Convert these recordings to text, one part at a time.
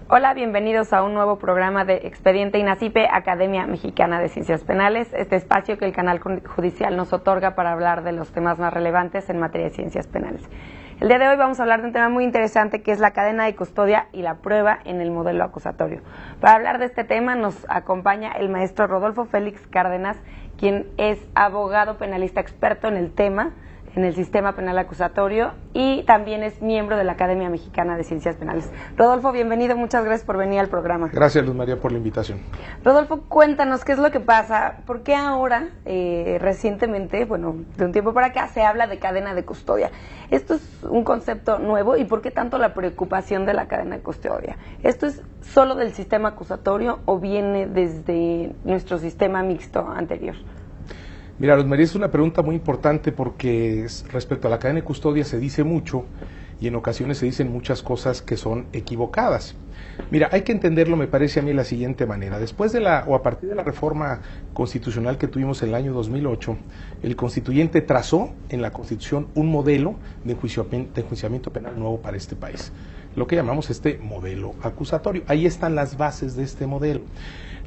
Hola, bienvenidos a un nuevo programa de Expediente INACIPE, Academia Mexicana de Ciencias Penales, este espacio que el canal judicial nos otorga para hablar de los temas más relevantes en materia de ciencias penales. El día de hoy vamos a hablar de un tema muy interesante que es la cadena de custodia y la prueba en el modelo acusatorio. Para hablar de este tema nos acompaña el maestro Rodolfo Félix Cárdenas, quien es abogado penalista experto en el tema, en el sistema penal acusatorio, y también es miembro de la Academia Mexicana de Ciencias Penales. Rodolfo, bienvenido, muchas gracias por venir al programa. Gracias, Luz María, por la invitación. Rodolfo, cuéntanos qué es lo que pasa, por qué ahora, recientemente, de un tiempo para acá, se habla de cadena de custodia. ¿Esto es un concepto nuevo y por qué tanto la preocupación de la cadena de custodia? ¿Esto es solo del sistema acusatorio o viene desde nuestro sistema mixto anterior? Mira, Luz María, es una pregunta muy importante porque respecto a la cadena de custodia se dice mucho y en ocasiones se dicen muchas cosas que son equivocadas. Mira, hay que entenderlo, me parece a mí, de la siguiente manera. Después de a partir de la reforma constitucional que tuvimos en el año 2008, el constituyente trazó en la Constitución un modelo de enjuiciamiento penal nuevo para este país, lo que llamamos este modelo acusatorio. Ahí están las bases de este modelo.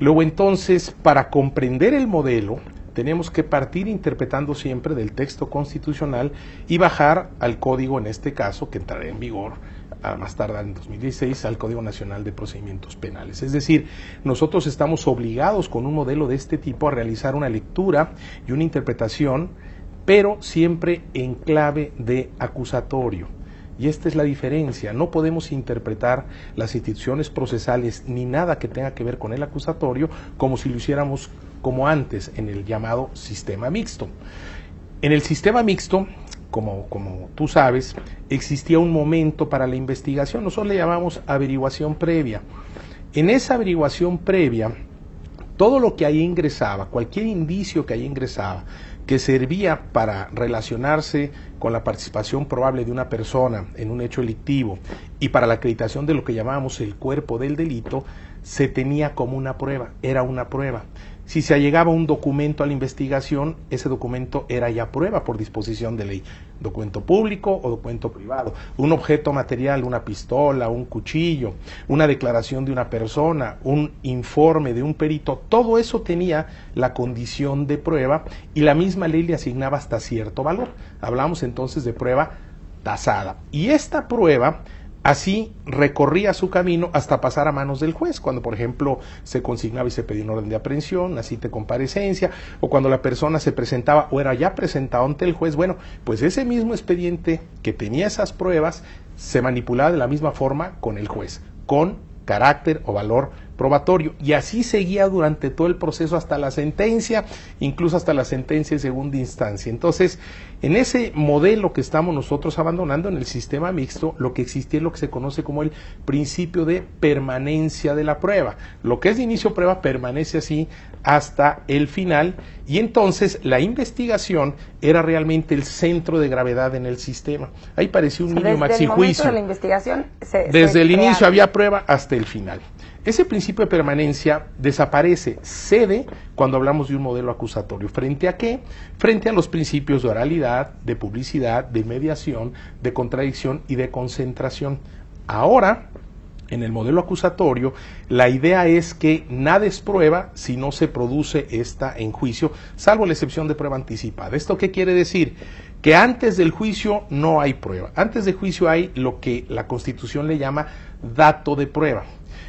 Luego, entonces, para comprender el modelo, tenemos que partir interpretando siempre del texto constitucional y bajar al código, en este caso, que entrará en vigor a más tardar en 2016, al Código Nacional de Procedimientos Penales. Es decir, nosotros estamos obligados con un modelo de este tipo a realizar una lectura y una interpretación, pero siempre en clave de acusatorio. Y esta es la diferencia, no podemos interpretar las instituciones procesales ni nada que tenga que ver con el acusatorio como si lo hiciéramos como antes en el llamado sistema mixto. En el sistema mixto, como tú sabes, existía un momento para la investigación, nosotros le llamamos averiguación previa. En esa averiguación previa, todo lo que ahí ingresaba, cualquier indicio que ahí ingresaba, que servía para relacionarse con la participación probable de una persona en un hecho delictivo y para la acreditación de lo que llamábamos el cuerpo del delito, se tenía como una prueba, era una prueba. Si se allegaba un documento a la investigación, ese documento era ya prueba por disposición de ley, documento público o documento privado, un objeto material, una pistola, un cuchillo, una declaración de una persona, un informe de un perito, todo eso tenía la condición de prueba y la misma ley le asignaba hasta cierto valor. Hablamos entonces de prueba tasada. Y esta prueba así recorría su camino hasta pasar a manos del juez, cuando por ejemplo se consignaba y se pedía un orden de aprehensión, una cita de comparecencia, o cuando la persona se presentaba o era ya presentado ante el juez. Bueno, pues ese mismo expediente que tenía esas pruebas se manipulaba de la misma forma con el juez, con carácter o valor probatorio, y así seguía durante todo el proceso hasta la sentencia, incluso hasta la sentencia de segunda instancia. Entonces, en ese modelo que estamos nosotros abandonando en el sistema mixto, lo que existía es lo que se conoce como el principio de permanencia de la prueba. Lo que es de inicio prueba permanece así hasta el final, y entonces la investigación era realmente el centro de gravedad en el sistema. Ahí parecía un niño maxijuicio. Desde el momento de la investigación desde el inicio había prueba hasta el final. Ese principio de permanencia desaparece, cede cuando hablamos de un modelo acusatorio. ¿Frente a qué? Frente a los principios de oralidad, de publicidad, de mediación, de contradicción y de concentración. Ahora, en el modelo acusatorio, la idea es que nada es prueba si no se produce esta en juicio, salvo la excepción de prueba anticipada. ¿Esto qué quiere decir? Que antes del juicio no hay prueba. Antes del juicio hay lo que la Constitución le llama dato de prueba.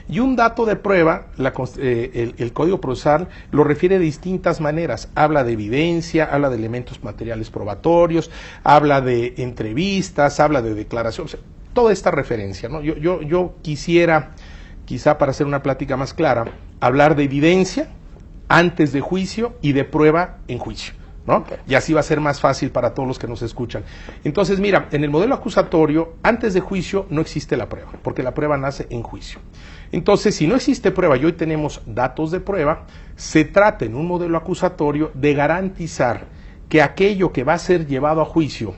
Y un dato de prueba, el Código Procesal lo refiere de distintas maneras. Habla de evidencia, habla de elementos materiales probatorios, habla de entrevistas, habla de declaraciones, toda esta referencia, ¿no? Yo quisiera, quizá para hacer una plática más clara, hablar de evidencia antes de juicio y de prueba en juicio, ¿no? Okay. Y así va a ser más fácil para todos los que nos escuchan. Entonces, mira, en el modelo acusatorio, antes de juicio no existe la prueba, porque la prueba nace en juicio. Entonces, si no existe prueba y hoy tenemos datos de prueba, se trata en un modelo acusatorio de garantizar que aquello que va a ser llevado a juicio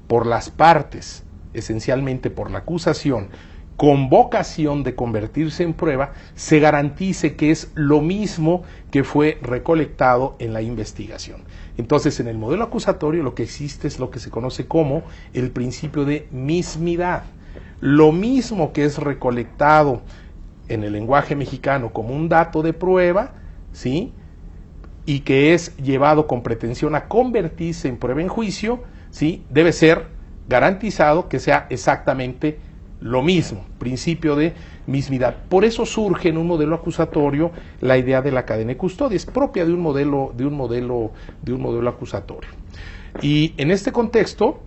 por las partes, esencialmente por la acusación, con vocación de convertirse en prueba, se garantice que es lo mismo que fue recolectado en la investigación. Entonces, en el modelo acusatorio lo que existe es lo que se conoce como el principio de mismidad. Lo mismo que es recolectado en el lenguaje mexicano como un dato de prueba, ¿sí?, y que es llevado con pretensión a convertirse en prueba en juicio, ¿sí?, debe ser garantizado que sea exactamente lo mismo, principio de mismidad. Por eso surge en un modelo acusatorio la idea de la cadena de custodia, es propia de un modelo acusatorio. Y en este contexto,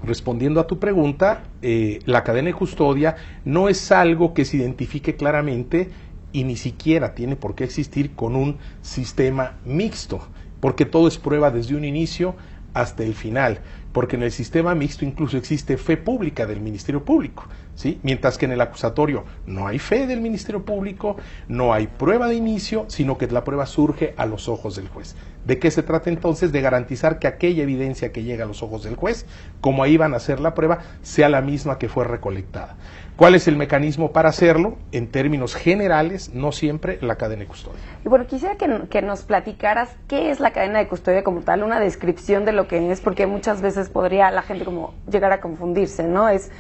respondiendo a tu pregunta, la cadena de custodia no es algo que se identifique claramente y ni siquiera tiene por qué existir con un sistema mixto, porque todo es prueba desde un inicio hasta el final, porque en el sistema mixto incluso existe fe pública del Ministerio Público, ¿sí?, mientras que en el acusatorio no hay fe del Ministerio Público, no hay prueba de inicio, sino que la prueba surge a los ojos del juez. ¿De qué se trata entonces? De garantizar que aquella evidencia que llega a los ojos del juez, como ahí van a hacer la prueba, sea la misma que fue recolectada. ¿Cuál es el mecanismo para hacerlo? En términos generales, no siempre la cadena de custodia. Y bueno, quisiera que nos platicaras qué es la cadena de custodia como tal, una descripción de lo que es, porque muchas veces podría la gente como llegar a confundirse, ¿no? Es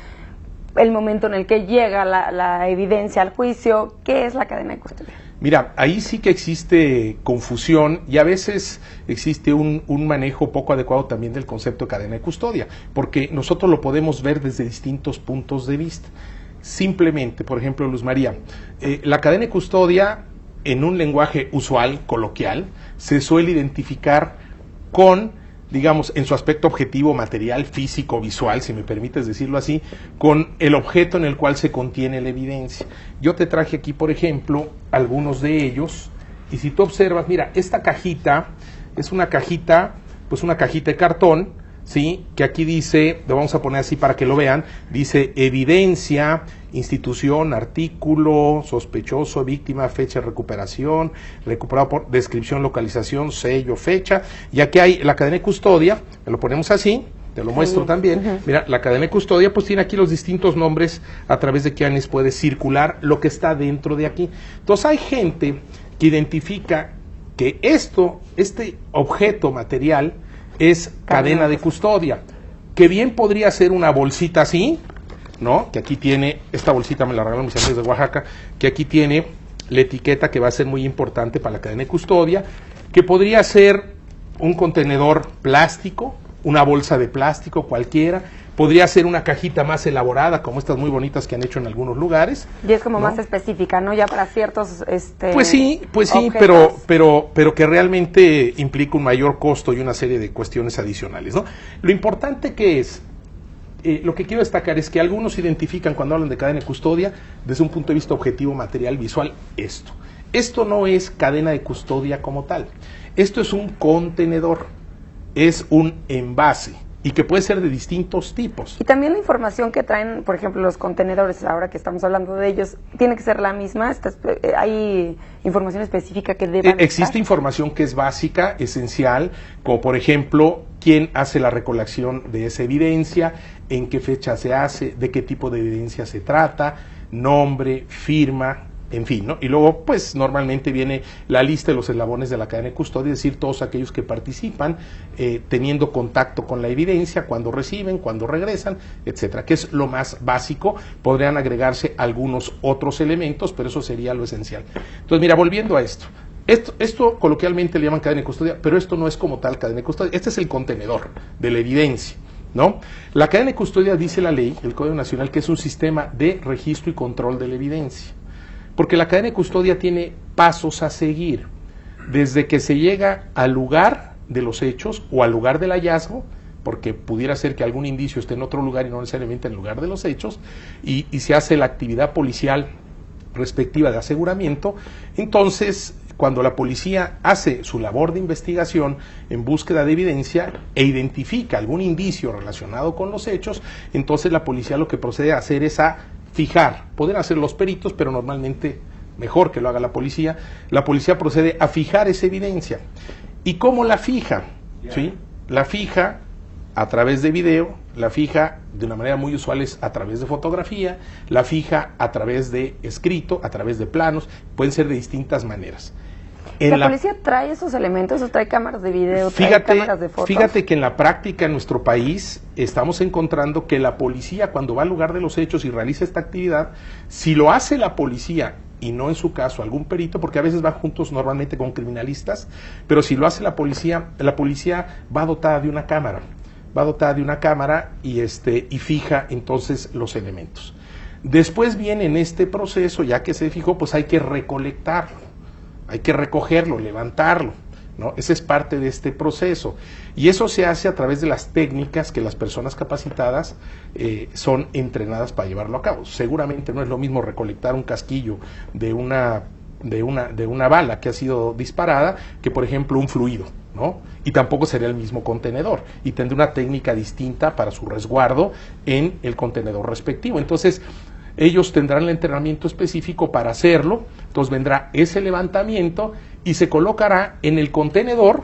el momento en el que llega la evidencia al juicio. ¿Qué es la cadena de custodia? Mira, ahí sí que existe confusión y a veces existe un manejo poco adecuado también del concepto de cadena de custodia, porque nosotros lo podemos ver desde distintos puntos de vista. Simplemente, por ejemplo, Luz María, la cadena de custodia en un lenguaje usual, coloquial, se suele identificar con, digamos, en su aspecto objetivo, material, físico, visual, si me permites decirlo así, con el objeto en el cual se contiene la evidencia. Yo te traje aquí, por ejemplo, algunos de ellos, y si tú observas, mira, esta cajita es una cajita, pues una cajita de cartón, ¿sí?, que aquí dice, lo vamos a poner así para que lo vean, dice evidencia, institución, artículo, sospechoso, víctima, fecha de recuperación, recuperado por descripción, localización, sello, fecha, y aquí hay la cadena de custodia, lo ponemos así, te lo muestro también. Mira, la cadena de custodia pues tiene aquí los distintos nombres a través de quienes puede circular lo que está dentro de aquí. Entonces hay gente que identifica que este objeto material es cadena de custodia, que bien podría ser una bolsita así, ¿no?, que aquí tiene, esta bolsita me la regalaron mis amigos de Oaxaca, que aquí tiene la etiqueta que va a ser muy importante para la cadena de custodia, que podría ser un contenedor plástico, una bolsa de plástico cualquiera, podría ser una cajita más elaborada, como estas muy bonitas que han hecho en algunos lugares. Y es como ¿no?, más específica, ¿no? Ya para ciertos Pues sí, pero que realmente implica un mayor costo y una serie de cuestiones adicionales, ¿no? Lo importante que es, lo que quiero destacar es que algunos identifican cuando hablan de cadena de custodia desde un punto de vista objetivo, material, visual, esto. Esto no es cadena de custodia como tal. Esto es un contenedor, es un envase, y que puede ser de distintos tipos. Y también la información que traen, por ejemplo, los contenedores, ahora que estamos hablando de ellos, ¿tiene que ser la misma? ¿Hay información específica que deba existe estar? Información que es básica, esencial, como por ejemplo, quién hace la recolección de esa evidencia, en qué fecha se hace, de qué tipo de evidencia se trata, nombre, firma, en fin, ¿no? Y luego, pues, normalmente viene la lista de los eslabones de la cadena de custodia, es decir, todos aquellos que participan teniendo contacto con la evidencia, cuando reciben, cuando regresan, etcétera, que es lo más básico. Podrían agregarse algunos otros elementos, pero eso sería lo esencial. Entonces, mira, volviendo a esto. Esto coloquialmente le llaman cadena de custodia, pero esto no es como tal cadena de custodia. Este es el contenedor de la evidencia, ¿no? La cadena de custodia, dice la ley, el Código Nacional, que es un sistema de registro y control de la evidencia. Porque la cadena de custodia tiene pasos a seguir, desde que se llega al lugar de los hechos o al lugar del hallazgo, porque pudiera ser que algún indicio esté en otro lugar y no necesariamente en el lugar de los hechos, y se hace la actividad policial respectiva de aseguramiento. Entonces, cuando la policía hace su labor de investigación en búsqueda de evidencia e identifica algún indicio relacionado con los hechos, entonces la policía lo que procede a hacer es a fijar, pueden hacer los peritos, pero normalmente mejor que lo haga la policía procede a fijar esa evidencia. ¿Y cómo la fija? ¿Sí? La fija a través de video, la fija de una manera muy usual es a través de fotografía, la fija a través de escrito, a través de planos, pueden ser de distintas maneras. ¿La policía trae esos elementos o trae cámaras de video, trae cámaras de fotos? Fíjate que en la práctica en nuestro país estamos encontrando que la policía, cuando va al lugar de los hechos y realiza esta actividad, si lo hace la policía y no en su caso algún perito, porque a veces van juntos normalmente con criminalistas, pero si lo hace la policía va dotada de una cámara, y fija entonces los elementos. Después viene en este proceso, ya que se fijó, pues hay que recolectarlo, hay que recogerlo, levantarlo, ¿no? Ese es parte de este proceso. Y eso se hace a través de las técnicas que las personas capacitadas son entrenadas para llevarlo a cabo. Seguramente no es lo mismo recolectar un casquillo de una bala que ha sido disparada que, por ejemplo, un fluido, ¿no? Y tampoco sería el mismo contenedor y tendrá una técnica distinta para su resguardo en el contenedor respectivo. Entonces, ellos tendrán el entrenamiento específico para hacerlo. Entonces vendrá ese levantamiento y se colocará en el contenedor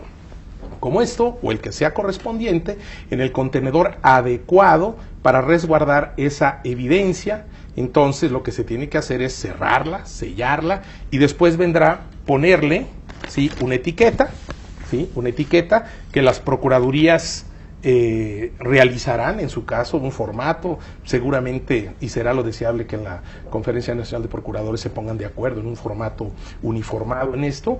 como esto, o el que sea correspondiente, en el contenedor adecuado para resguardar esa evidencia. Entonces lo que se tiene que hacer es cerrarla, sellarla, y después vendrá ponerle, ¿sí?, una etiqueta, ¿sí?, una etiqueta que las procuradurías realizarán en su caso un formato, seguramente, y será lo deseable que en la Conferencia Nacional de Procuradores se pongan de acuerdo en un formato uniformado en esto,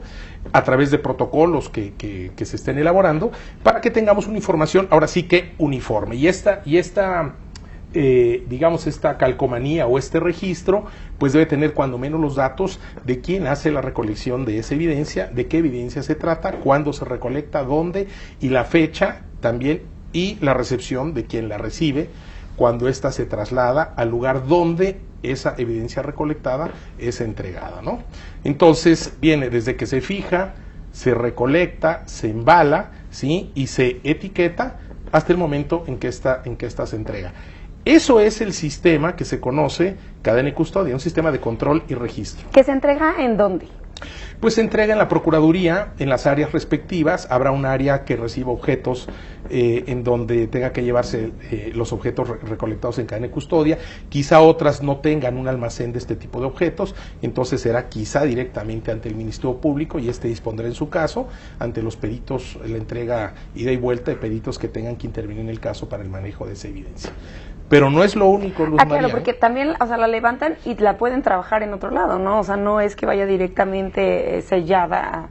a través de protocolos que se estén elaborando, para que tengamos una información ahora sí que uniforme. Y esta calcomanía o este registro, pues debe tener cuando menos los datos de quién hace la recolección de esa evidencia, de qué evidencia se trata, cuándo se recolecta, dónde, y la fecha también, y la recepción de quien la recibe, cuando ésta se traslada al lugar donde esa evidencia recolectada es entregada, ¿no? Entonces viene desde que se fija, se recolecta, se embala, ¿sí?, y se etiqueta hasta el momento en que esta se entrega. Eso es el sistema que se conoce cadena y custodia, un sistema de control y registro. ¿Que se entrega en dónde? Pues se entrega en la Procuraduría, en las áreas respectivas. Habrá un área que reciba objetos en donde tenga que llevarse los objetos recolectados en cadena y custodia. Quizá otras no tengan un almacén de este tipo de objetos, entonces será quizá directamente ante el Ministerio Público, y dispondrá en su caso ante los peritos la entrega ida y vuelta de peritos que tengan que intervenir en el caso para el manejo de esa evidencia. Pero no es lo único, Luz María. Claro, porque también, la levantan y la pueden trabajar en otro lado, ¿no? O sea, no es que vaya directamente sellada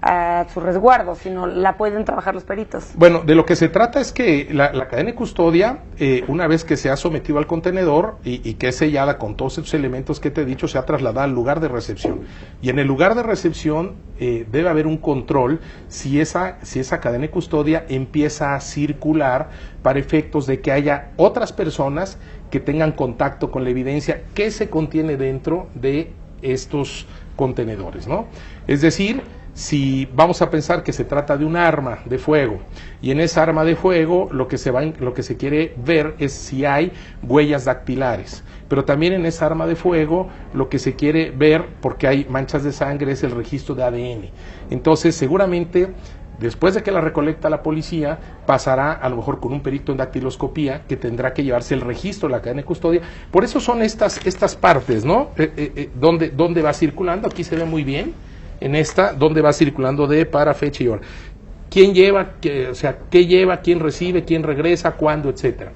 a su resguardo, sino la pueden trabajar los peritos. Bueno, de lo que se trata es que la cadena de custodia, una vez que se ha sometido al contenedor y que es sellada con todos esos elementos que te he dicho, se ha trasladado al lugar de recepción. Y en el lugar de recepción debe haber un control si esa cadena de custodia empieza a circular para efectos de que haya otras personas que tengan contacto con la evidencia que se contiene dentro de estos contenedores, ¿no? Es decir, si vamos a pensar que se trata de un arma de fuego, y en esa arma de fuego lo que se quiere ver es si hay huellas dactilares, pero también en esa arma de fuego lo que se quiere ver, porque hay manchas de sangre, es el registro de ADN. Entonces seguramente después de que la recolecta la policía, pasará a lo mejor con un perito en dactiloscopía que tendrá que llevarse el registro de la cadena de custodia. Por eso son estas partes, ¿no? Donde va circulando, aquí se ve muy bien, en donde va circulando de, para, fecha y hora. ¿Quién lleva? ¿Qué lleva? ¿Quién recibe? ¿Quién regresa? ¿Cuándo? Etcétera.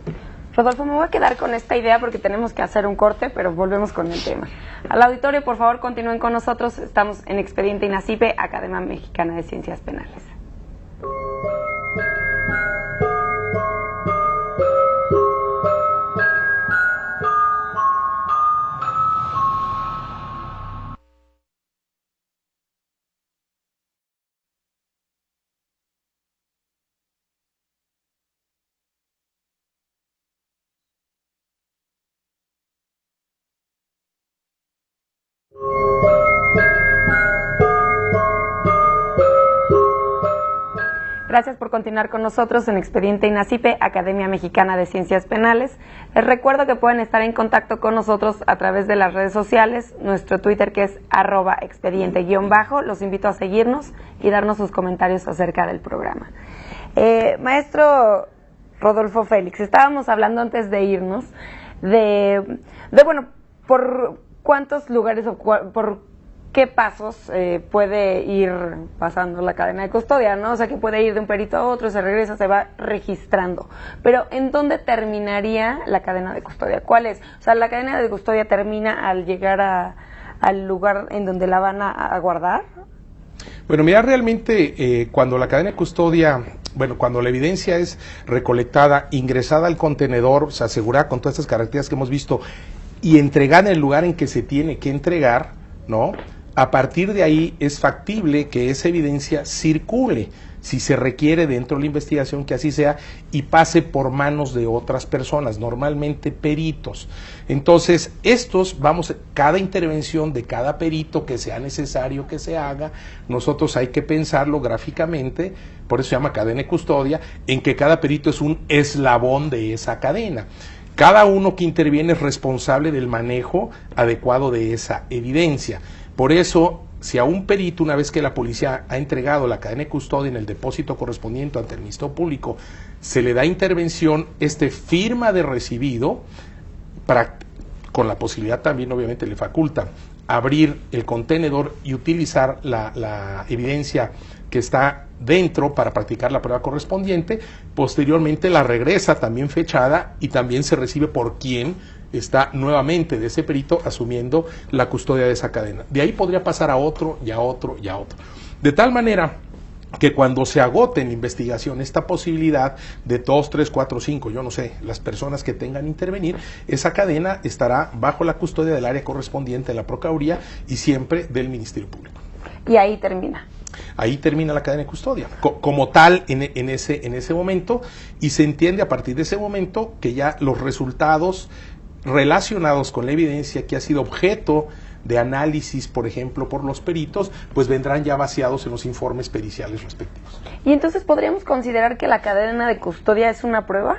Rodolfo, me voy a quedar con esta idea porque tenemos que hacer un corte, pero volvemos con el tema. Al auditorio, por favor, continúen con nosotros. Estamos en Expediente INACIPE, Academia Mexicana de Ciencias Penales. Gracias por continuar con nosotros en Expediente INACIPE, Academia Mexicana de Ciencias Penales. Les recuerdo que pueden estar en contacto con nosotros a través de las redes sociales, nuestro Twitter que es @expediente_. Los invito a seguirnos y darnos sus comentarios acerca del programa. Maestro Rodolfo Félix, estábamos hablando antes de irnos por cuántos lugares o por qué pasos puede ir pasando la cadena de custodia, ¿no? O sea, que puede ir de un perito a otro, se regresa, se va registrando. Pero, ¿en dónde terminaría la cadena de custodia? ¿Cuál es? O sea, la cadena de custodia termina al llegar al lugar en donde la van a guardar? Bueno, mira, realmente cuando la cadena de custodia, cuando la evidencia es recolectada, ingresada al contenedor, o sea, asegurada con todas estas características que hemos visto y entregada en el lugar en que se tiene que entregar, ¿no? A partir de ahí es factible que esa evidencia circule, si se requiere dentro de la investigación que así sea, y pase por manos de otras personas, normalmente peritos. Entonces, cada intervención de cada perito que sea necesario que se haga, nosotros hay que pensarlo gráficamente, por eso se llama cadena de custodia, en que cada perito es un eslabón de esa cadena. Cada uno que interviene es responsable del manejo adecuado de esa evidencia. Por eso, si a un perito, una vez que la policía ha entregado la cadena de custodia en el depósito correspondiente ante el Ministerio Público, se le da intervención, firma de recibido, con la posibilidad también, obviamente, le faculta abrir el contenedor y utilizar la evidencia que está dentro para practicar la prueba correspondiente. Posteriormente la regresa también fechada y también se recibe por quien está nuevamente de ese perito asumiendo la custodia de esa cadena. De ahí podría pasar a otro y a otro y a otro. De tal manera que cuando se agote en la investigación esta posibilidad de 2, 3, 4, 5, yo no sé, las personas que tengan que intervenir, esa cadena estará bajo la custodia del área correspondiente de la Procuraduría y siempre del Ministerio Público. Y ahí termina. Ahí termina la cadena de custodia, como tal en ese momento, y se entiende a partir de ese momento que ya los resultados relacionados con la evidencia que ha sido objeto de análisis, por ejemplo, por los peritos, pues vendrán ya vaciados en los informes periciales respectivos. ¿Y entonces podríamos considerar que la cadena de custodia es una prueba?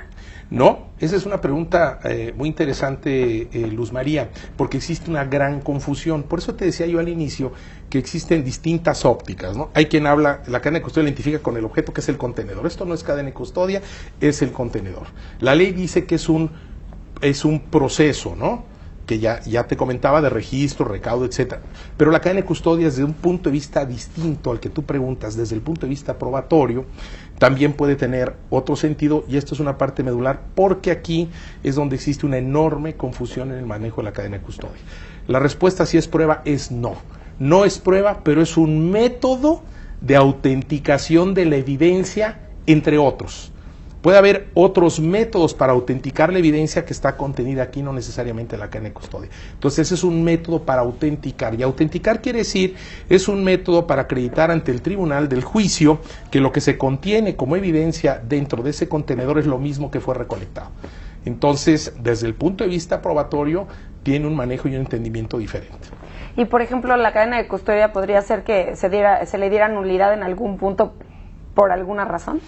No, esa es una pregunta muy interesante, Luz María, porque existe una gran confusión. Por eso te decía yo al inicio que existen distintas ópticas, ¿no? Hay quien habla, la cadena de custodia la identifica con el objeto que es el contenedor. Esto no es cadena de custodia, es el contenedor. La ley dice que es un proceso, ¿no?, que ya te comentaba, de registro, recaudo, etcétera. Pero la cadena de custodia, desde un punto de vista distinto al que tú preguntas, desde el punto de vista probatorio, también puede tener otro sentido, y esto es una parte medular, porque aquí es donde existe una enorme confusión en el manejo de la cadena de custodia. La respuesta, si es prueba, es no. No es prueba, pero es un método de autenticación de la evidencia, entre otros. Puede haber otros métodos para autenticar la evidencia que está contenida aquí, no necesariamente en la cadena de custodia. Entonces, ese es un método para autenticar. Y autenticar quiere decir, es un método para acreditar ante el tribunal del juicio que lo que se contiene como evidencia dentro de ese contenedor es lo mismo que fue recolectado. Entonces, desde el punto de vista probatorio, tiene un manejo y un entendimiento diferente. Y, por ejemplo, la cadena de custodia podría ser que se le diera nulidad en algún punto por alguna razón.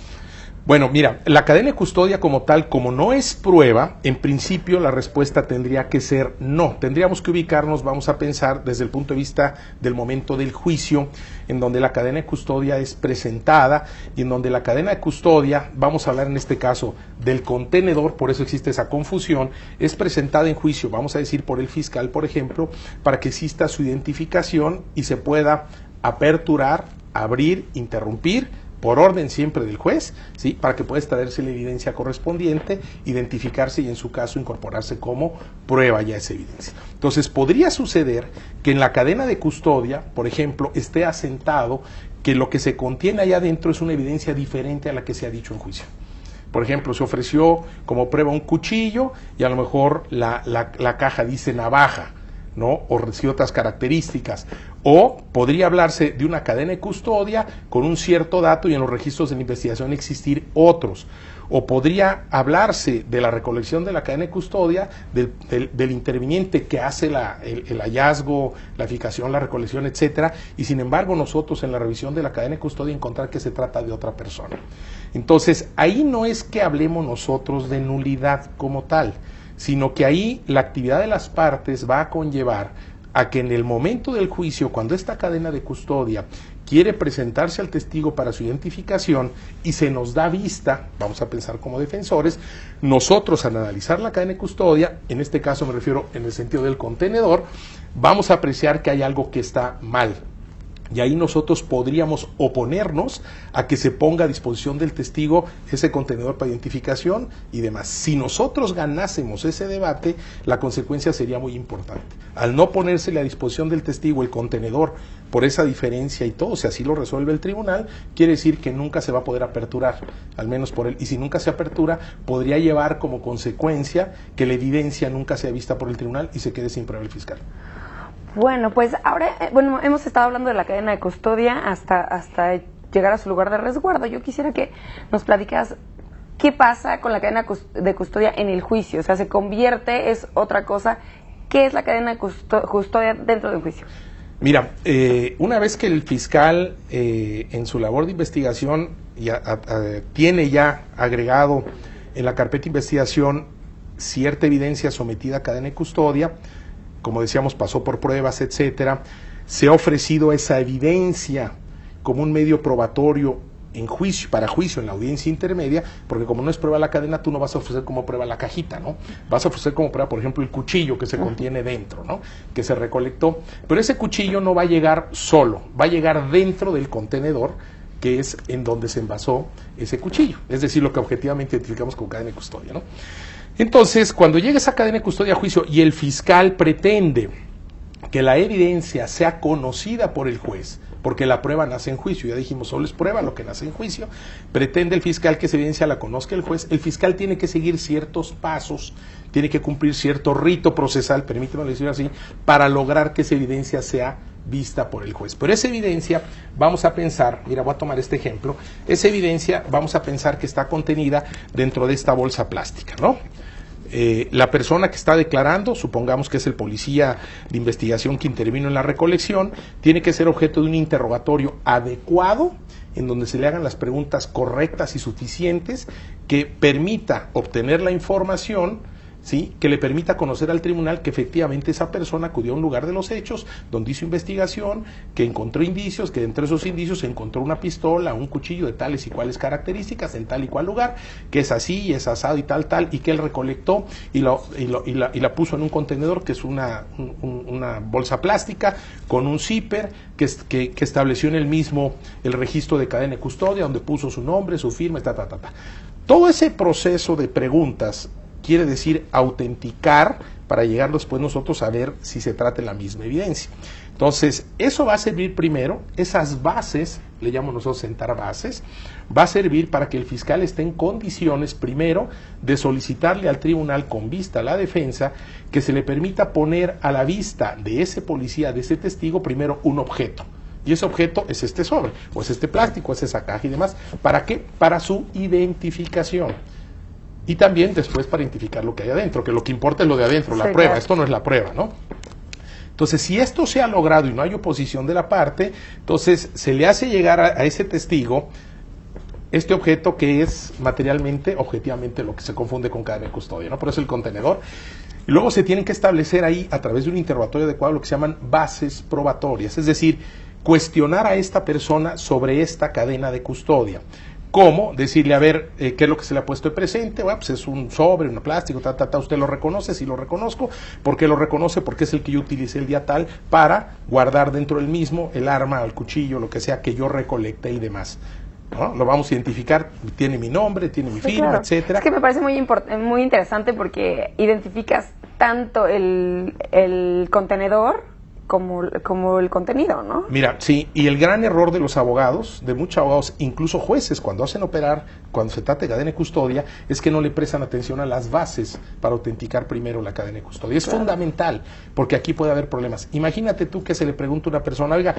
Bueno, mira, la cadena de custodia como tal, como no es prueba, en principio la respuesta tendría que ser no. Tendríamos que ubicarnos, vamos a pensar, desde el punto de vista del momento del juicio, en donde la cadena de custodia es presentada y en donde la cadena de custodia, vamos a hablar en este caso del contenedor, por eso existe esa confusión, es presentada en juicio, vamos a decir por el fiscal, por ejemplo, para que exista su identificación y se pueda aperturar, abrir, interrumpir, por orden siempre del juez, ¿sí?, para que pueda extraerse la evidencia correspondiente, identificarse y en su caso incorporarse como prueba ya esa evidencia. Entonces podría suceder que en la cadena de custodia, por ejemplo, esté asentado que lo que se contiene allá adentro es una evidencia diferente a la que se ha dicho en juicio. Por ejemplo, se ofreció como prueba un cuchillo y a lo mejor la caja dice navaja, ¿no?, o recibe otras características. O podría hablarse de una cadena de custodia con un cierto dato y en los registros de la investigación existir otros. O podría hablarse de la recolección de la cadena de custodia del interviniente que hace el hallazgo, la fijación, la recolección, etcétera, y sin embargo nosotros en la revisión de la cadena de custodia encontrar que se trata de otra persona. Entonces, ahí no es que hablemos nosotros de nulidad como tal, sino que ahí la actividad de las partes va a conllevar a que en el momento del juicio, cuando esta cadena de custodia quiere presentarse al testigo para su identificación y se nos da vista, vamos a pensar como defensores, nosotros al analizar la cadena de custodia, en este caso me refiero en el sentido del contenedor, vamos a apreciar que hay algo que está mal. Y ahí nosotros podríamos oponernos a que se ponga a disposición del testigo ese contenedor para identificación y demás. Si nosotros ganásemos ese debate, la consecuencia sería muy importante. Al no ponérsele a disposición del testigo el contenedor por esa diferencia y todo, si así lo resuelve el tribunal, quiere decir que nunca se va a poder aperturar, al menos por él. Y si nunca se apertura, podría llevar como consecuencia que la evidencia nunca sea vista por el tribunal y se quede sin prueba el fiscal. Bueno, pues ahora, hemos estado hablando de la cadena de custodia hasta llegar a su lugar de resguardo. Yo quisiera que nos platicaras qué pasa con la cadena de custodia en el juicio. O sea, ¿se convierte, es otra cosa? ¿Qué es la cadena de custodia dentro del juicio? Mira, una vez que el fiscal en su labor de investigación tiene ya agregado en la carpeta de investigación cierta evidencia sometida a cadena de custodia, como decíamos, pasó por pruebas, etcétera, se ha ofrecido esa evidencia como un medio probatorio en juicio, para juicio en la audiencia intermedia, porque como no es prueba la cadena, tú no vas a ofrecer como prueba la cajita, ¿no? Vas a ofrecer como prueba, por ejemplo, el cuchillo que se contiene dentro, ¿no? Que se recolectó, pero ese cuchillo no va a llegar solo, va a llegar dentro del contenedor, que es en donde se envasó ese cuchillo, es decir, lo que objetivamente identificamos como cadena de custodia, ¿no? Entonces, cuando llega esa cadena de custodia a juicio y el fiscal pretende que la evidencia sea conocida por el juez, porque la prueba nace en juicio, ya dijimos, solo es prueba lo que nace en juicio, pretende el fiscal que esa evidencia la conozca el juez, el fiscal tiene que seguir ciertos pasos, tiene que cumplir cierto rito procesal, permíteme decirlo así, para lograr que esa evidencia sea vista por el juez. Pero esa evidencia, vamos a pensar, mira, voy a tomar este ejemplo, esa evidencia vamos a pensar que está contenida dentro de esta bolsa plástica, ¿no? La persona que está declarando, supongamos que es el policía de investigación que intervino en la recolección, tiene que ser objeto de un interrogatorio adecuado, en donde se le hagan las preguntas correctas y suficientes que permita obtener la información, ¿sí?, que le permita conocer al tribunal que efectivamente esa persona acudió a un lugar de los hechos, donde hizo investigación, que encontró indicios, que entre esos indicios se encontró una pistola, un cuchillo de tales y cuales características en tal y cual lugar, que es así y es asado y tal, y que él recolectó y la puso en un contenedor que es una bolsa plástica con un zipper que estableció en el mismo el registro de cadena de custodia, donde puso su nombre, su firma, Todo ese proceso de preguntas quiere decir autenticar para llegar después nosotros a ver si se trata de la misma evidencia. Entonces, eso va a servir primero, esas bases, le llamamos nosotros sentar bases, va a servir para que el fiscal esté en condiciones, primero, de solicitarle al tribunal con vista a la defensa que se le permita poner a la vista de ese policía, de ese testigo, primero un objeto. Y ese objeto es este sobre, o es este plástico, es esa caja y demás. ¿Para qué? Para su identificación. Y también después para identificar lo que hay adentro, que lo que importa es lo de adentro, la prueba, esto no es la prueba, ¿no? Entonces, si esto se ha logrado y no hay oposición de la parte, entonces se le hace llegar a ese testigo este objeto que es materialmente, objetivamente, lo que se confunde con cadena de custodia, ¿no? Por eso el contenedor. Y luego se tienen que establecer ahí, a través de un interrogatorio adecuado, lo que se llaman bases probatorias, es decir, cuestionar a esta persona sobre esta cadena de custodia. ¿Cómo? Decirle, a ver, ¿qué es lo que se le ha puesto de presente? Bueno, pues es un sobre, un plástico, ¿usted lo reconoce? Sí lo reconozco. ¿Por qué lo reconoce? Porque es el que yo utilicé el día tal para guardar dentro del mismo el arma, el cuchillo, lo que sea que yo recolecté y demás, ¿no? Lo vamos a identificar, tiene mi nombre, tiene mi firma, claro, etcétera. Es que me parece muy interesante porque identificas tanto el contenedor como el contenido, ¿no? Mira, sí, y el gran error de los abogados, de muchos abogados, incluso jueces, cuando hacen operar, cuando se trata de cadena de custodia, es que no le prestan atención a las bases para autenticar primero la cadena de custodia. Es fundamental, porque aquí puede haber problemas. Imagínate tú que se le pregunta a una persona, oiga,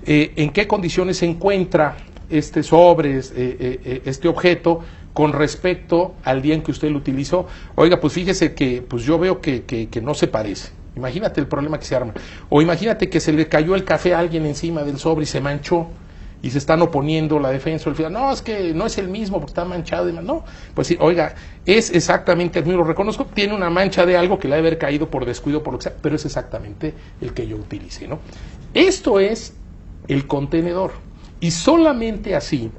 ¿en qué condiciones se encuentra este sobre, este objeto, con respecto al día en que usted lo utilizó? Oiga, pues fíjese que pues yo veo que no se parece. Imagínate el problema que se arma. O imagínate que se le cayó el café a alguien encima del sobre y se manchó y se están oponiendo la defensa o el fiscal. No, es que no es el mismo porque está manchado. No, pues sí, oiga, es exactamente el mismo, lo reconozco, tiene una mancha de algo que le ha de haber caído por descuido, por lo que sea, pero es exactamente el que yo utilicé, ¿no? Esto es el contenedor. Y solamente así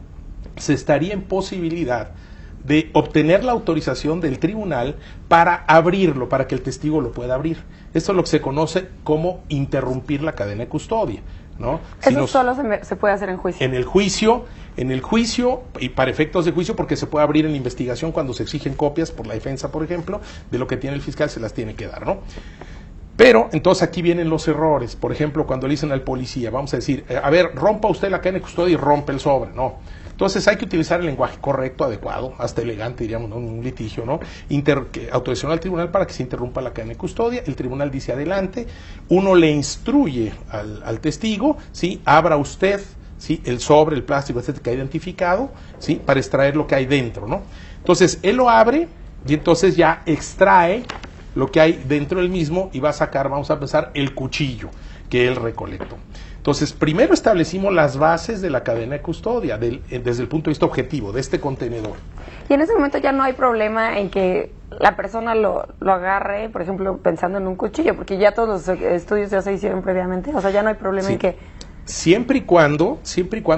se estaría en posibilidad de obtener la autorización del tribunal para abrirlo, para que el testigo lo pueda abrir. Esto es lo que se conoce como interrumpir la cadena de custodia, ¿no? Eso solo se puede hacer en juicio. En el juicio, y para efectos de juicio, porque se puede abrir en la investigación cuando se exigen copias por la defensa, por ejemplo, de lo que tiene el fiscal, se las tiene que dar, ¿no? Pero, entonces aquí vienen los errores. Por ejemplo, cuando le dicen al policía, vamos a decir, a ver, rompa usted la cadena de custodia y rompe el sobre, ¿no? Entonces hay que utilizar el lenguaje correcto, adecuado, hasta elegante, diríamos, ¿no? Un litigio, ¿no? Autorización al tribunal para que se interrumpa la cadena de custodia, el tribunal dice adelante, uno le instruye al testigo, ¿sí? Abra usted, ¿sí? El sobre, el plástico, etcétera, que ha identificado, ¿sí? Para extraer lo que hay dentro, ¿no? Entonces, él lo abre y entonces ya extrae lo que hay dentro del mismo y va a sacar, vamos a empezar, el cuchillo que él recolectó. Entonces, primero establecimos las bases de la cadena de custodia, desde el punto de vista objetivo, de este contenedor. Y en ese momento ya no hay problema en que la persona lo agarre, por ejemplo, pensando en un cuchillo, porque ya todos los estudios ya se hicieron previamente, o sea, ya no hay problema en que... Siempre y cuando,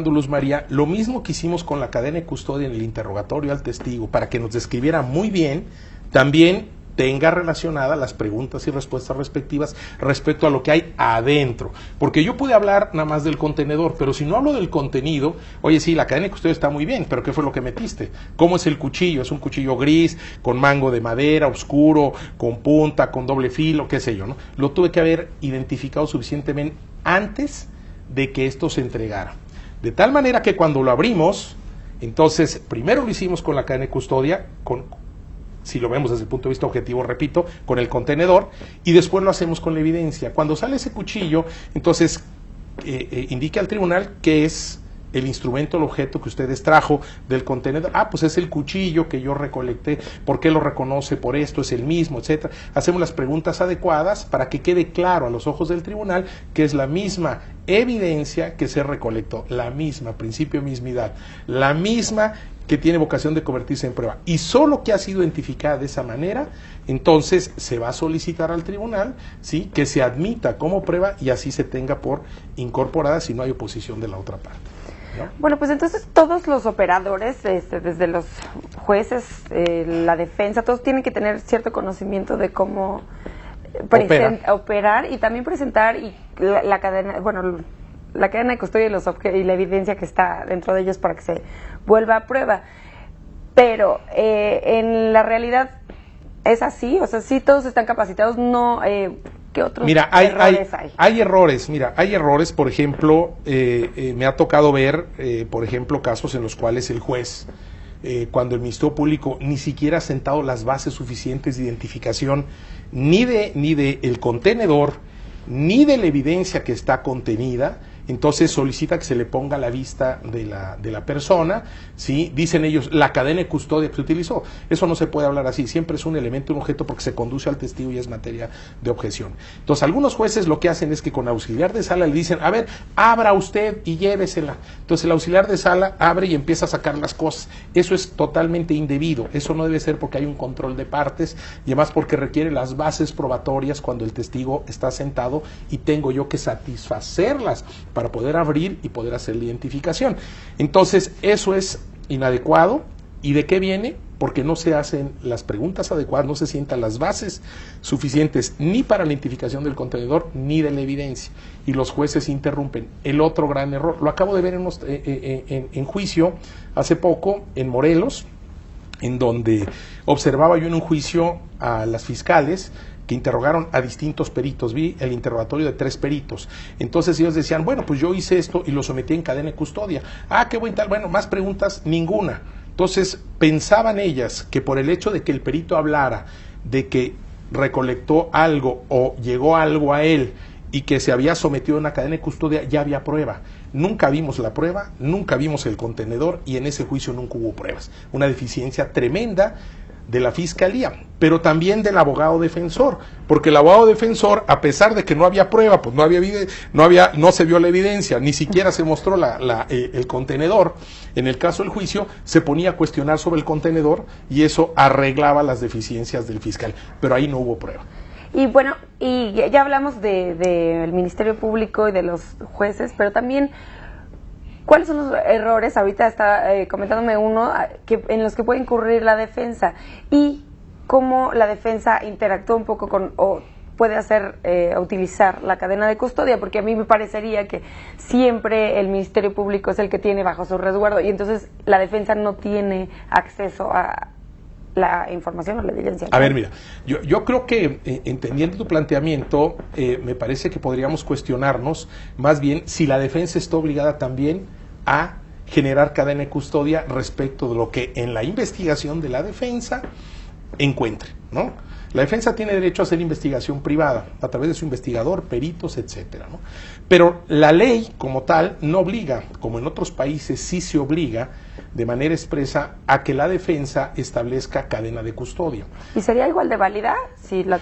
Luz María, lo mismo que hicimos con la cadena de custodia en el interrogatorio al testigo, para que nos describiera muy bien, también tenga relacionadas las preguntas y respuestas respectivas respecto a lo que hay adentro. Porque yo pude hablar nada más del contenedor, pero si no hablo del contenido, oye, sí, la cadena de custodia está muy bien, pero ¿qué fue lo que metiste? ¿Cómo es el cuchillo? ¿Es un cuchillo gris, con mango de madera, oscuro, con punta, con doble filo, qué sé yo, ¿no? Lo tuve que haber identificado suficientemente antes de que esto se entregara. De tal manera que cuando lo abrimos, entonces, primero lo hicimos con la cadena de custodia, si lo vemos desde el punto de vista objetivo, repito, con el contenedor, y después lo hacemos con la evidencia. Cuando sale ese cuchillo, entonces indique al tribunal qué es el instrumento, el objeto que usted extrajo del contenedor. Pues es el cuchillo que yo recolecté. ¿Por qué lo reconoce? Por esto, es el mismo, etcétera. Hacemos las preguntas adecuadas para que quede claro a los ojos del tribunal que es la misma evidencia que se recolectó, la misma, principio de mismidad, la misma que tiene vocación de convertirse en prueba, y solo que ha sido identificada de esa manera, entonces se va a solicitar al tribunal, ¿sí?, que se admita como prueba y así se tenga por incorporada si no hay oposición de la otra parte, ¿no? Bueno, pues entonces todos los operadores, desde los jueces, la defensa, todos tienen que tener cierto conocimiento de cómo operar y también presentar la cadena, bueno, la cadena de custodia y la evidencia que está dentro de ellos para que se vuelva a prueba. Pero en la realidad es así, o sea, sí todos están capacitados, no... ¿Qué otros errores hay? Hay errores, por ejemplo, me ha tocado ver, por ejemplo, casos en los cuales el juez, cuando el Ministerio Público ni siquiera ha sentado las bases suficientes de identificación ni de el contenedor, ni de la evidencia que está contenida, entonces solicita que se le ponga a la vista de la persona, ¿sí? Dicen ellos, la cadena de custodia que se utilizó. Eso no se puede hablar así, siempre es un elemento, un objeto, porque se conduce al testigo y es materia de objeción. Entonces, algunos jueces lo que hacen es que con auxiliar de sala le dicen, a ver, abra usted y llévesela. Entonces, el auxiliar de sala abre y empieza a sacar las cosas. Eso es totalmente indebido, eso no debe ser porque hay un control de partes y además porque requiere las bases probatorias cuando el testigo está sentado y tengo yo que satisfacerlas para poder abrir y poder hacer la identificación. Entonces, eso es inadecuado. ¿Y de qué viene? Porque no se hacen las preguntas adecuadas, no se sientan las bases suficientes ni para la identificación del contenedor ni de la evidencia. Y los jueces interrumpen. El otro gran error, lo acabo de ver en juicio hace poco en Morelos, en donde observaba yo en un juicio a las fiscales que interrogaron a distintos peritos. Vi el interrogatorio de 3 peritos. Entonces ellos decían, bueno, pues yo hice esto y lo sometí en cadena de custodia. Qué buen tal. Bueno, más preguntas, ninguna. Entonces pensaban ellas que por el hecho de que el perito hablara de que recolectó algo o llegó algo a él y que se había sometido a una cadena de custodia, ya había prueba. Nunca vimos la prueba, nunca vimos el contenedor y en ese juicio nunca hubo pruebas. Una deficiencia tremenda de la fiscalía, pero también del abogado defensor, porque el abogado defensor, a pesar de que no había prueba, pues no se vio la evidencia, ni siquiera se mostró el contenedor. En el caso del juicio, se ponía a cuestionar sobre el contenedor y eso arreglaba las deficiencias del fiscal, pero ahí no hubo prueba. Y bueno, y ya hablamos del Ministerio Público y de los jueces, pero también, ¿cuáles son los errores? Ahorita está comentándome uno en los que puede incurrir la defensa y cómo la defensa interactúa un poco con, o puede hacer utilizar la cadena de custodia, porque a mí me parecería que siempre el Ministerio Público es el que tiene bajo su resguardo y entonces la defensa no tiene acceso a la información o la evidencia. A ver, mira, yo creo que entendiendo tu planteamiento, me parece que podríamos cuestionarnos más bien si la defensa está obligada también a generar cadena de custodia respecto de lo que en la investigación de la defensa encuentre, ¿no? La defensa tiene derecho a hacer investigación privada a través de su investigador, peritos, etcétera, ¿no? Pero la ley como tal no obliga, como en otros países sí se obliga de manera expresa a que la defensa establezca cadena de custodia. ¿Y sería igual de válida si la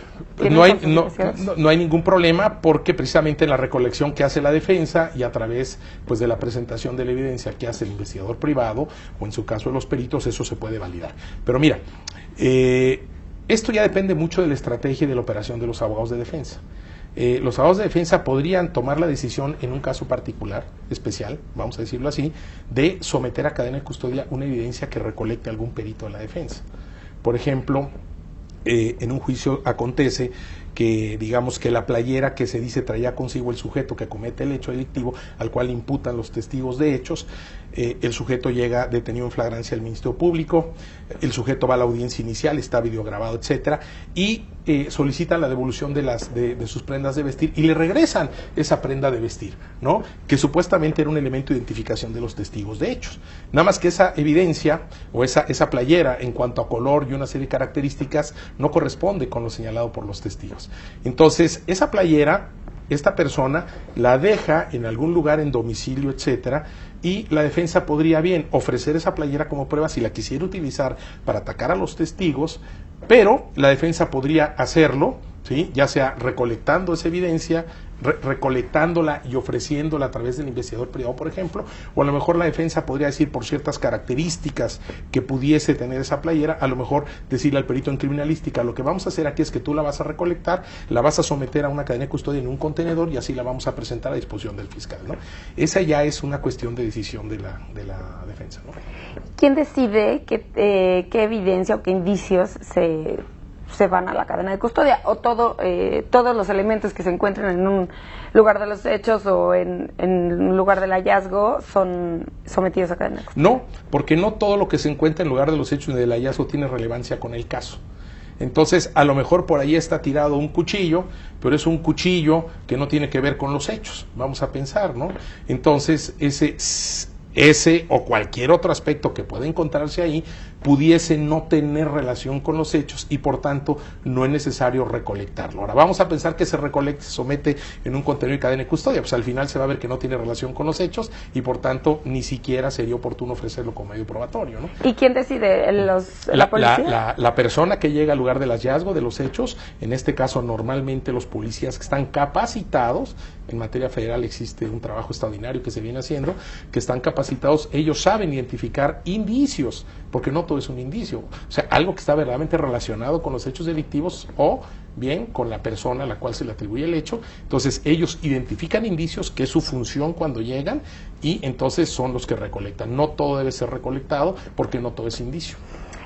no hay ningún problema, porque precisamente en la recolección que hace la defensa y a través pues de la presentación de la evidencia que hace el investigador privado o en su caso los peritos, eso se puede validar. Pero mira, esto ya depende mucho de la estrategia y de la operación de los abogados de defensa. Los abogados de defensa podrían tomar la decisión en un caso particular, especial, vamos a decirlo así, de someter a cadena de custodia una evidencia que recolecte algún perito de la defensa. Por ejemplo, en un juicio acontece que digamos que la playera que se dice traía consigo el sujeto que comete el hecho delictivo, al cual imputan los testigos de hechos, el sujeto llega detenido en flagrancia al Ministerio Público, el sujeto va a la audiencia inicial, está videograbado, etcétera, y solicitan la devolución de sus prendas de vestir y le regresan esa prenda de vestir, ¿no? Que supuestamente era un elemento de identificación de los testigos de hechos. Nada más que esa evidencia o esa playera en cuanto a color y una serie de características no corresponde con lo señalado por los testigos. Entonces, esa playera, esta persona la deja en algún lugar en domicilio, etcétera, y la defensa podría bien ofrecer esa playera como prueba si la quisiera utilizar para atacar a los testigos, pero la defensa podría hacerlo, ¿sí? Ya sea recolectando esa evidencia, recolectándola y ofreciéndola a través del investigador privado, por ejemplo, o a lo mejor la defensa podría decir por ciertas características que pudiese tener esa playera, a lo mejor decirle al perito en criminalística, lo que vamos a hacer aquí es que tú la vas a recolectar, la vas a someter a una cadena de custodia en un contenedor y así la vamos a presentar a disposición del fiscal, ¿no? Esa ya es una cuestión de decisión de la defensa, ¿no? ¿Quién decide qué evidencia o qué indicios se van a la cadena de custodia, o todos los elementos que se encuentren en un lugar de los hechos o en un lugar del hallazgo son sometidos a cadena de custodia? No, porque no todo lo que se encuentra en lugar de los hechos y del hallazgo tiene relevancia con el caso. Entonces, a lo mejor por ahí está tirado un cuchillo, pero es un cuchillo que no tiene que ver con los hechos, vamos a pensar, ¿no? Entonces, ese o cualquier otro aspecto que pueda encontrarse ahí pudiese no tener relación con los hechos y por tanto no es necesario recolectarlo. Ahora vamos a pensar que se recolecta, se somete en un contenedor de cadena de custodia, pues al final se va a ver que no tiene relación con los hechos y por tanto ni siquiera sería oportuno ofrecerlo como medio probatorio, ¿no? ¿Y quién decide? ¿La policía? La persona que llega al lugar del hallazgo de los hechos, en este caso normalmente los policías que están capacitados, en materia federal existe un trabajo extraordinario que se viene haciendo, que están capacitados, ellos saben identificar indicios, porque no todo es un indicio, o sea, algo que está verdaderamente relacionado con los hechos delictivos o bien con la persona a la cual se le atribuye el hecho. Entonces ellos identifican indicios, que es su función cuando llegan, y entonces son los que recolectan. No todo debe ser recolectado porque no todo es indicio.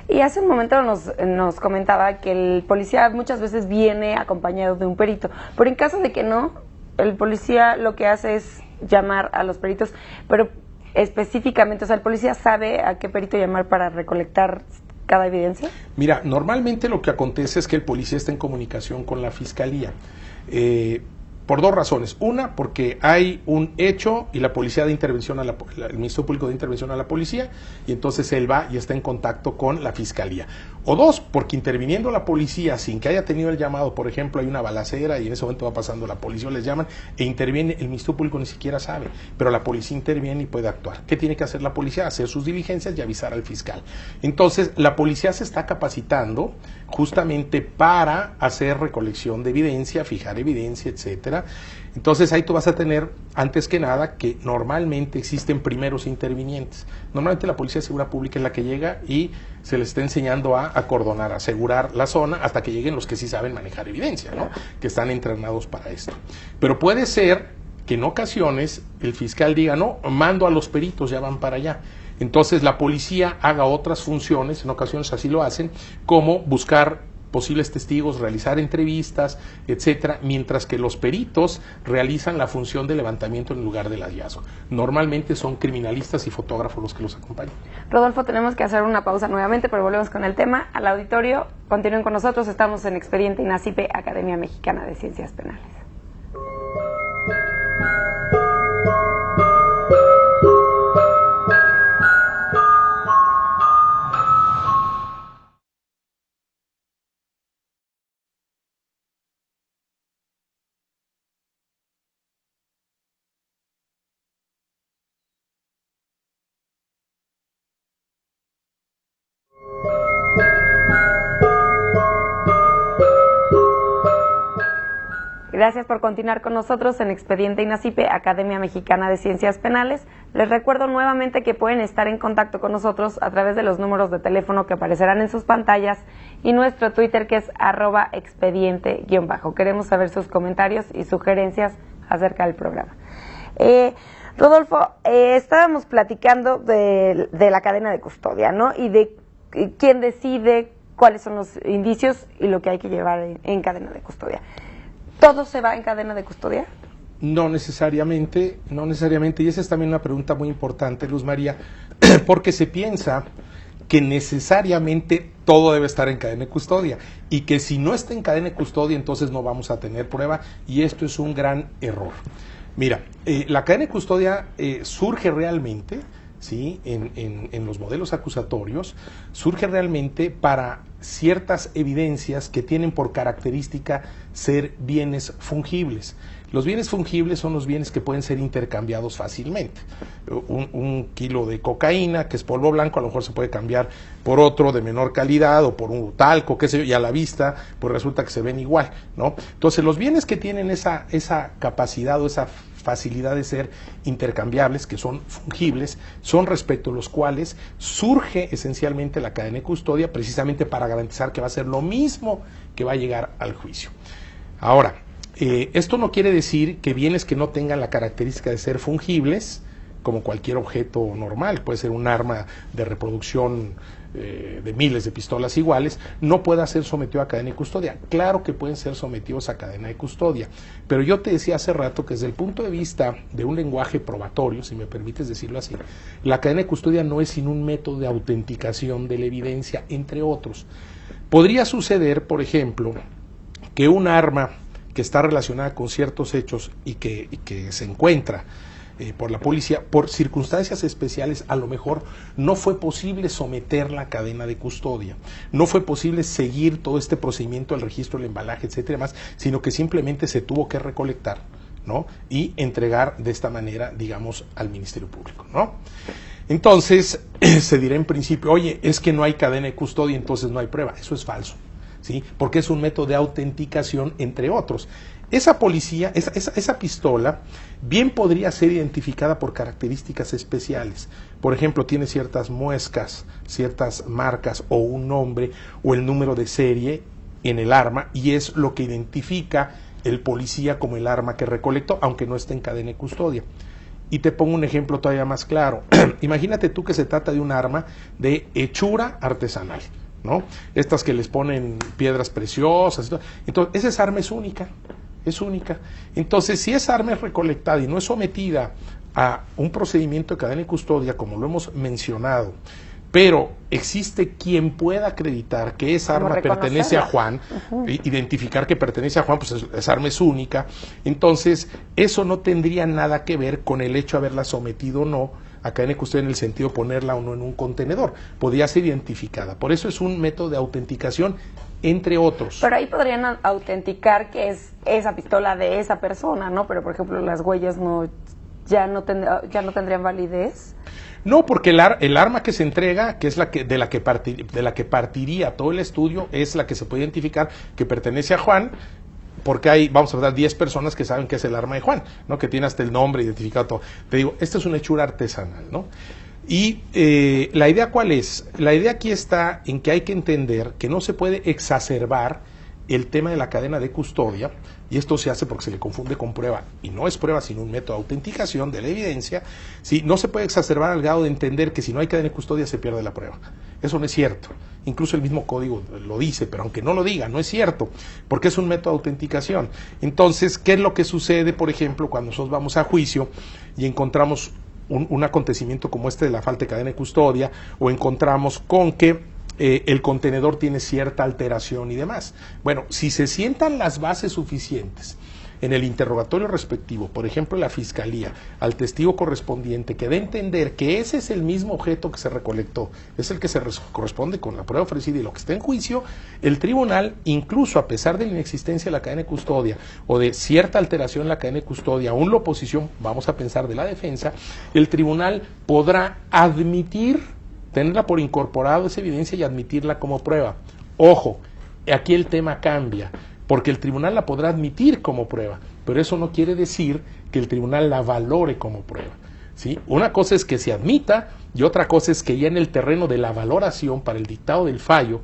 Y hace un momento nos comentaba que el policía muchas veces viene acompañado de un perito, pero en caso de que no, el policía lo que hace es llamar a los peritos, pero específicamente, o sea, ¿el policía sabe a qué perito llamar para recolectar cada evidencia? Mira, normalmente lo que acontece es que el policía está en comunicación con la fiscalía. Por dos razones. Una, porque hay un hecho y la policía de intervención el Ministerio Público de intervención a la policía y entonces él va y está en contacto con la fiscalía. O dos, porque interviniendo la policía sin que haya tenido el llamado, por ejemplo, hay una balacera y en ese momento va pasando la policía, les llaman e interviene, el Ministerio Público ni siquiera sabe, pero la policía interviene y puede actuar. ¿Qué tiene que hacer la policía? Hacer sus diligencias y avisar al fiscal. Entonces, la policía se está capacitando justamente para hacer recolección de evidencia, fijar evidencia, etcétera. Entonces ahí tú vas a tener, antes que nada, que normalmente existen primeros intervinientes. Normalmente la Policía de Seguridad Pública es la que llega y se les está enseñando a acordonar, a asegurar la zona hasta que lleguen los que sí saben manejar evidencia, ¿no? Que están entrenados para esto. Pero puede ser que en ocasiones el fiscal diga, no, mando a los peritos, ya van para allá. Entonces la policía haga otras funciones, en ocasiones así lo hacen, como buscar posibles testigos, realizar entrevistas, etcétera, mientras que los peritos realizan la función de levantamiento en el lugar del hallazgo. Normalmente son criminalistas y fotógrafos los que los acompañan. Rodolfo, tenemos que hacer una pausa nuevamente, pero volvemos con el tema. Al auditorio, continúen con nosotros, estamos en Expediente INACIPE, Academia Mexicana de Ciencias Penales. Gracias por continuar con nosotros en Expediente INACIPE, Academia Mexicana de Ciencias Penales. Les recuerdo nuevamente que pueden estar en contacto con nosotros a través de los números de teléfono que aparecerán en sus pantallas y nuestro Twitter, que es @expediente_. Queremos saber sus comentarios y sugerencias acerca del programa. Rodolfo, estábamos platicando de la cadena de custodia, ¿no? Y de quién decide cuáles son los indicios y lo que hay que llevar en cadena de custodia. ¿Todo se va en cadena de custodia? No necesariamente, y esa es también una pregunta muy importante, Luz María, porque se piensa que necesariamente todo debe estar en cadena de custodia y que si no está en cadena de custodia entonces no vamos a tener prueba, y esto es un gran error. Mira, la cadena de custodia surge realmente, ¿sí? En los modelos acusatorios, surge realmente para ciertas evidencias que tienen por característica ser bienes fungibles. Los bienes fungibles son los bienes que pueden ser intercambiados fácilmente. Un kilo de cocaína, que es polvo blanco, a lo mejor se puede cambiar por otro de menor calidad o por un talco, qué sé yo, y a la vista pues resulta que se ven igual, ¿no? Entonces los bienes que tienen esa capacidad o esa facilidad de ser intercambiables, que son fungibles, son respecto a los cuales surge esencialmente la cadena de custodia, precisamente para garantizar que va a ser lo mismo que va a llegar al juicio. Ahora, esto no quiere decir que bienes que no tengan la característica de ser fungibles, como cualquier objeto normal, puede ser un arma de reproducción de miles de pistolas iguales, no pueda ser sometido a cadena de custodia. Claro que pueden ser sometidos a cadena de custodia, pero yo te decía hace rato que desde el punto de vista de un lenguaje probatorio, si me permites decirlo así, la cadena de custodia no es sino un método de autenticación de la evidencia, entre otros. Podría suceder, por ejemplo, que un arma que está relacionada con ciertos hechos y que se encuentra por la policía, por circunstancias especiales, a lo mejor no fue posible someterla a cadena de custodia, no fue posible seguir todo este procedimiento, el registro, el embalaje, etcétera, más, sino que simplemente se tuvo que recolectar, ¿no? Y entregar de esta manera, digamos, al Ministerio Público, ¿no? Entonces, se dirá en principio, oye, es que no hay cadena de custodia, entonces no hay prueba. Eso es falso, ¿sí? Porque es un método de autenticación, entre otros. Esa pistola bien podría ser identificada por características especiales. Por ejemplo, tiene ciertas muescas, ciertas marcas o un nombre o el número de serie en el arma, y es lo que identifica el policía como el arma que recolectó, aunque no esté en cadena de custodia. Y te pongo un ejemplo todavía más claro. Imagínate tú que se trata de un arma de hechura artesanal, ¿no? Estas que les ponen piedras preciosas. Entonces, esa arma es única. Es única. Entonces, si esa arma es recolectada y no es sometida a un procedimiento de cadena de custodia, como lo hemos mencionado, pero existe quien pueda acreditar que esa arma pertenece a Juan, identificar que pertenece a Juan, pues esa arma es única, entonces eso no tendría nada que ver con el hecho de haberla sometido o no a cadena de custodia en el sentido de ponerla o no en un contenedor, podría ser identificada. Por eso es un método de autenticación, entre otros. Pero ahí podrían autenticar que es esa pistola de esa persona, ¿no? Pero, por ejemplo, las huellas ya no tendrían validez. No, porque el arma que se entrega, que es de la que partiría todo el estudio, es la que se puede identificar que pertenece a Juan, porque hay, vamos a dar 10 personas que saben que es el arma de Juan, ¿no? Que tiene hasta el nombre identificado todo. Te digo, esta es una hechura artesanal, ¿no? Y la idea, ¿cuál es? La idea aquí está en que hay que entender que no se puede exacerbar el tema de la cadena de custodia, y esto se hace porque se le confunde con prueba, y no es prueba sino un método de autenticación de la evidencia, ¿sí? No se puede exacerbar al grado de entender que si no hay cadena de custodia se pierde la prueba. Eso no es cierto. Incluso el mismo código lo dice, pero aunque no lo diga, no es cierto, porque es un método de autenticación. Entonces, ¿qué es lo que sucede, por ejemplo, cuando nosotros vamos a juicio y encontramos un acontecimiento como este de la falta de cadena de custodia, o encontramos con que el contenedor tiene cierta alteración y demás? Bueno, si se sientan las bases suficientes en el interrogatorio respectivo, por ejemplo la fiscalía, al testigo correspondiente, que dé a entender que ese es el mismo objeto que se recolectó, es el que se corresponde con la prueba ofrecida y lo que está en juicio, el tribunal, incluso a pesar de la inexistencia de la cadena de custodia o de cierta alteración en la cadena de custodia, aún la oposición, vamos a pensar de la defensa, el tribunal podrá admitir, tenerla por incorporado esa evidencia y admitirla como prueba. Ojo, aquí el tema cambia, porque el tribunal la podrá admitir como prueba, pero eso no quiere decir que el tribunal la valore como prueba, ¿sí? Una cosa es que se admita y otra cosa es que ya en el terreno de la valoración para el dictado del fallo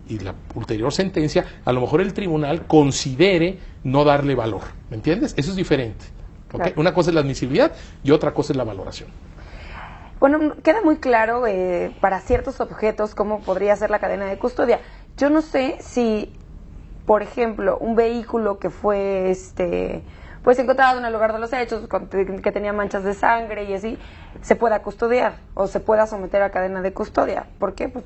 y la ulterior sentencia, a lo mejor el tribunal considere no darle valor, ¿me entiendes? Eso es diferente, ¿okay? Claro. Una cosa es la admisibilidad y otra cosa es la valoración. Bueno, queda muy claro para ciertos objetos cómo podría ser la cadena de custodia. Yo no sé si, por ejemplo, un vehículo que fue pues encontrado en el lugar de los hechos, que tenía manchas de sangre y así, se pueda custodiar o se pueda someter a cadena de custodia. ¿Por qué? Pues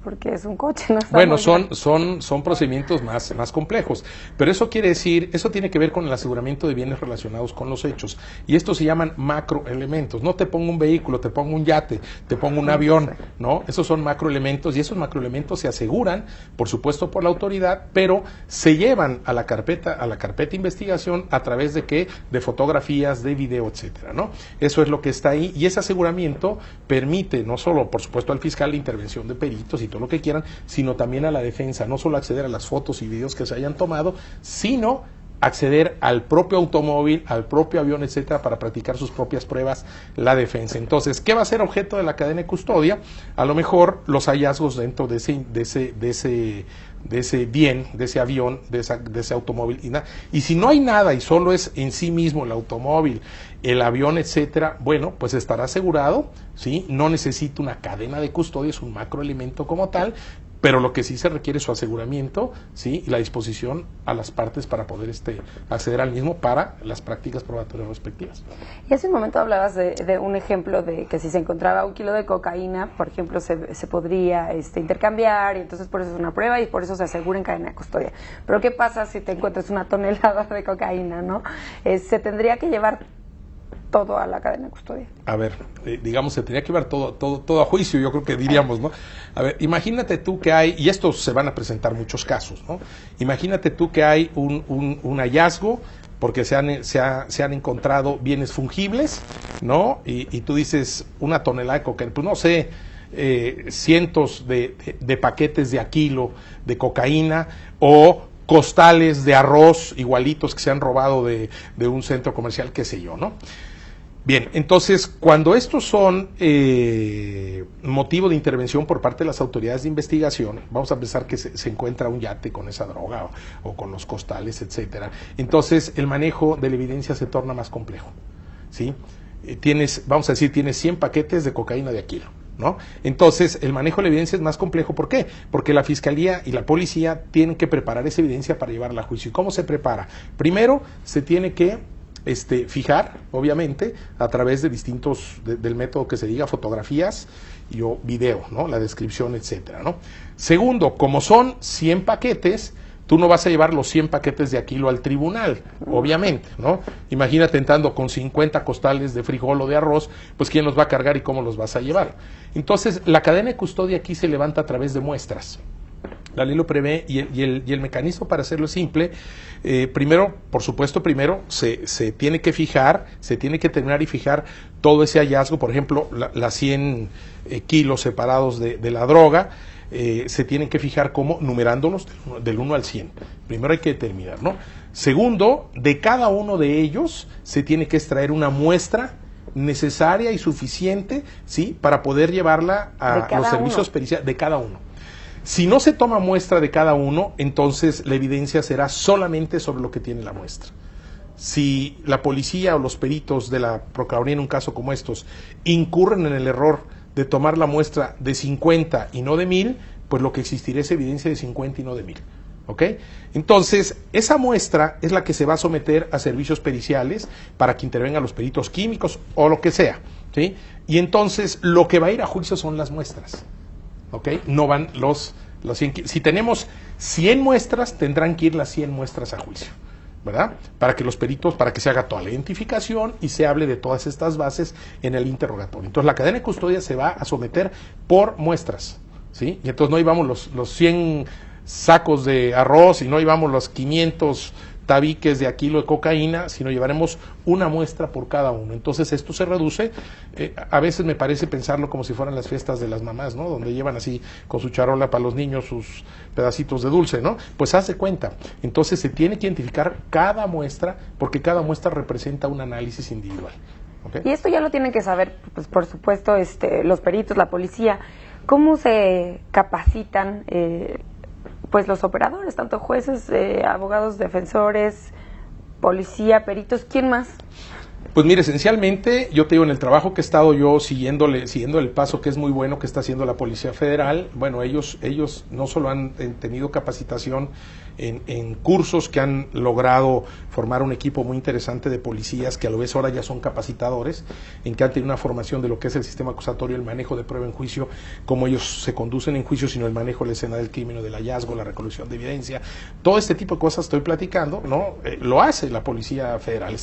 porque es un coche, ¿no? Bueno, son procedimientos más complejos, pero eso quiere decir, eso tiene que ver con el aseguramiento de bienes relacionados con los hechos, y estos se llaman macroelementos. No te pongo un vehículo, te pongo un yate, te pongo un avión, ¿no? Esos son macroelementos, y esos macroelementos se aseguran, por supuesto, por la autoridad, pero se llevan a la carpeta de investigación a través de ¿qué? De fotografías, de video, etcétera, ¿no? Eso es lo que está ahí, y ese aseguramiento permite no solo, por supuesto, al fiscal la intervención de peritos y todo lo que quieran, sino también a la defensa, no solo acceder a las fotos y videos que se hayan tomado, sino acceder al propio automóvil, al propio avión, etcétera, para practicar sus propias pruebas la defensa. Entonces, ¿qué va a ser objeto de la cadena de custodia? A lo mejor los hallazgos dentro de ese bien, de ese avión, de ese automóvil, y si no hay nada y solo es en sí mismo el automóvil, el avión, etcétera, bueno, pues estará asegurado, ¿sí? No necesita una cadena de custodia, es un macroelemento como tal, pero lo que sí se requiere es su aseguramiento, ¿sí? Y la disposición a las partes para poder acceder al mismo para las prácticas probatorias respectivas. Y hace un momento hablabas de un ejemplo de que si se encontraba 1 kilo de cocaína, por ejemplo, se podría intercambiar, y entonces por eso es una prueba y por eso se asegura en cadena de custodia. Pero ¿qué pasa si te encuentras 1 tonelada de cocaína, no? Se tendría que llevar todo a la cadena de custodia. A ver, digamos, se tenía que llevar todo a juicio, yo creo que diríamos, ¿no? A ver, imagínate tú que hay, y estos se van a presentar muchos casos, ¿no? Imagínate tú que hay un hallazgo, porque se han encontrado bienes fungibles, ¿no? Y tú dices, 1 tonelada de cocaína, pues no sé, cientos de paquetes de a kilo de cocaína, o costales de arroz igualitos que se han robado de un centro comercial, qué sé yo, ¿no? Bien, entonces, cuando estos son motivo de intervención por parte de las autoridades de investigación, vamos a pensar que se encuentra un yate con esa droga o con los costales, etcétera. Entonces, el manejo de la evidencia se torna más complejo, ¿sí? Tienes 100 paquetes de cocaína de a kilo, ¿no? Entonces, el manejo de la evidencia es más complejo. ¿Por qué? Porque la Fiscalía y la Policía tienen que preparar esa evidencia para llevarla a juicio. ¿Y cómo se prepara? Primero, se tiene que fijar, obviamente, a través de del método que se diga, fotografías o video, ¿no? La descripción, etcétera, ¿no? Segundo, como son 100 paquetes, tú no vas a llevar los 100 paquetes de a kilo al tribunal, obviamente, ¿no? Imagínate entrando con 50 costales de frijol o de arroz, pues ¿quién los va a cargar y cómo los vas a llevar? Entonces, la cadena de custodia aquí se levanta a través de muestras. La ley lo prevé y el mecanismo para hacerlo es simple. Primero se tiene que fijar, se tiene que terminar y fijar todo ese hallazgo, por ejemplo, las 100 kilos separados de la droga, se tienen que fijar como numerándolos del 1 al 100. Primero hay que determinar, ¿no? Segundo, de cada uno de ellos se tiene que extraer una muestra necesaria y suficiente, ¿sí? Para poder llevarla a los servicios periciales de cada uno. Si no se toma muestra de cada uno, entonces la evidencia será solamente sobre lo que tiene la muestra. Si la policía o los peritos de la Procuraduría en un caso como estos incurren en el error de tomar la muestra de 50 y no de 1000, pues lo que existirá es evidencia de 50 y no de 1000. ¿Ok? Entonces, esa muestra es la que se va a someter a servicios periciales para que intervengan los peritos químicos o lo que sea, ¿sí? Y entonces lo que va a ir a juicio son las muestras, ¿ok? No van los 100. Si tenemos 100 muestras, tendrán que ir las 100 muestras a juicio, ¿verdad? Para que los peritos, para que se haga toda la identificación y se hable de todas estas bases en el interrogatorio. Entonces, la cadena de custodia se va a someter por muestras, ¿sí? Y entonces no íbamos los 100 sacos de arroz y no llevamos los 500 tabiques de a kilo de cocaína, sino llevaremos una muestra por cada uno. Entonces esto se reduce, a veces me parece pensarlo como si fueran las fiestas de las mamás, ¿no? Donde llevan así con su charola para los niños sus pedacitos de dulce, ¿no? Pues haz de cuenta. Entonces se tiene que identificar cada muestra, porque cada muestra representa un análisis individual. ¿Okay? Y esto ya lo tienen que saber, pues por supuesto, los peritos, la policía. ¿Cómo se capacitan pues los operadores, tanto jueces, abogados, defensores, policía, peritos, ¿quién más? Pues mire, esencialmente, yo te digo, en el trabajo que he estado yo siguiendo el paso que es muy bueno que está haciendo la Policía Federal, bueno, ellos no solo han tenido capacitación en cursos que han logrado formar un equipo muy interesante de policías que a la vez ahora ya son capacitadores, en que han tenido una formación de lo que es el sistema acusatorio, el manejo de prueba en juicio, cómo ellos se conducen en juicio, sino el manejo de la escena del crimen o del hallazgo, la recolección de evidencia, todo este tipo de cosas estoy platicando, ¿no? Lo hace la Policía Federal,